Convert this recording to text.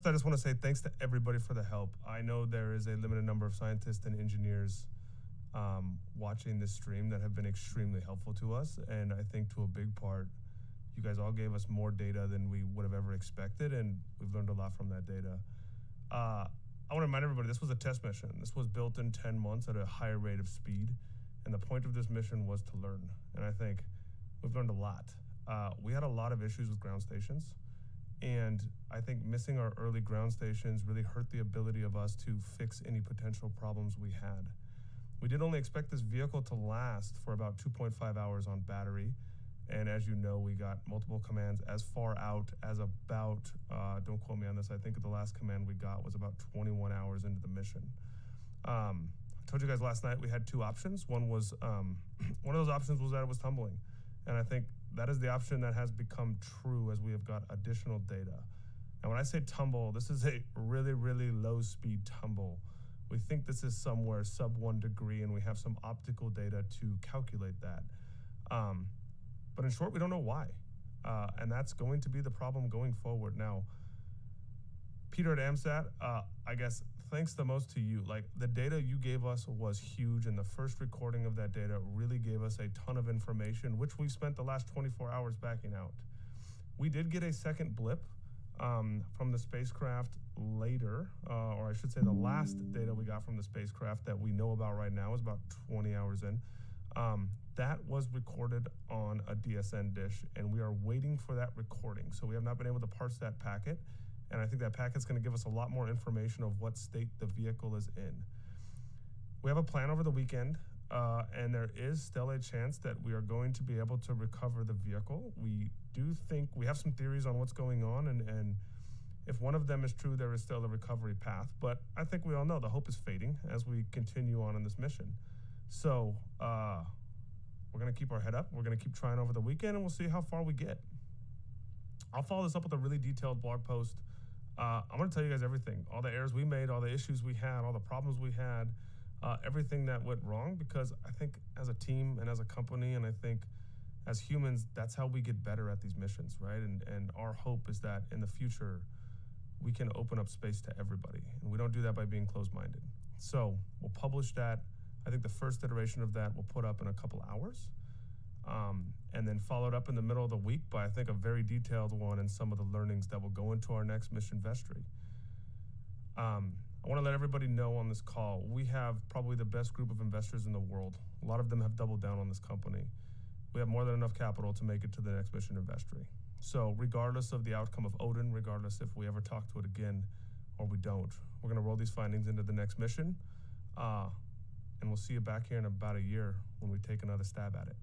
I just want to say thanks to everybody for the help. I know there is a limited number of scientists and engineers watching this stream that have been extremely helpful to us. And I think to a big part, you guys all gave us more data than we would have ever expected, and we've learned a lot from that data. I want to remind everybody, this was a test mission. This was built in 10 months at a higher rate of speed, and the point of this mission was to learn. And I think we've learned a lot. We had a lot of issues with ground stations, and I think missing our early ground stations really hurt the ability of us to fix any potential problems we had. We did only expect this vehicle to last for about 2.5 hours on battery. And as you know, we got multiple commands as far out as about, don't quote me on this, I think the last command we got was about 21 hours into the mission. I told you guys last night we had two options. One was, one of those options was that it was tumbling. And I think that is the option that has become true as we have got additional data. And when I say tumble, this is a really, really low speed tumble. We think this is somewhere sub 1 degree, and we have some optical data to calculate that. But in short, we don't know why. And that's going to be the problem going forward. Now, Peter at AMSAT, I guess thanks the most to you. Like, the data you gave us was huge, and the first recording of that data really gave us a ton of information, which we've spent the last 24 hours backing out. We did get a second blip from the spacecraft later, or I should say the last data we got from the spacecraft that we know about right now is about 20 hours in. That was recorded on a DSN dish, and we are waiting for that recording. So we have not been able to parse that packet, and I think that packet's going to give us a lot more information of what state the vehicle is in. We have a plan over the weekend, and there is still a chance that we are going to be able to recover the vehicle. We do think, we have some theories on what's going on, and if one of them is true, there is still a recovery path. But I think we all know the hope is fading as we continue on in this mission. So, we're going to keep our head up. We're going to keep trying over the weekend, and we'll see how far we get. I'll follow this up with a really detailed blog post. I'm going to tell you guys everything, all the errors we made, all the issues we had, all the problems we had, everything that went wrong, because I think as a team and as a company, and I think as humans, that's how we get better at these missions, right? And our hope is that in the future, we can open up space to everybody. And we don't do that by being closed-minded. So we'll publish that. I think the first iteration of that we'll put up in a couple hours, and then followed up in the middle of the week by, I think, a very detailed one and some of the learnings that will go into our next mission vestry. I want to let everybody know on this call, we have probably the best group of investors in the world. A lot of them have doubled down on this company. We have more than enough capital to make it to the next mission vestry. So regardless of the outcome of Odin, regardless if we ever talk to it again or we don't, we're going to roll these findings into the next mission. And we'll see you back here in about a year when we take another stab at it.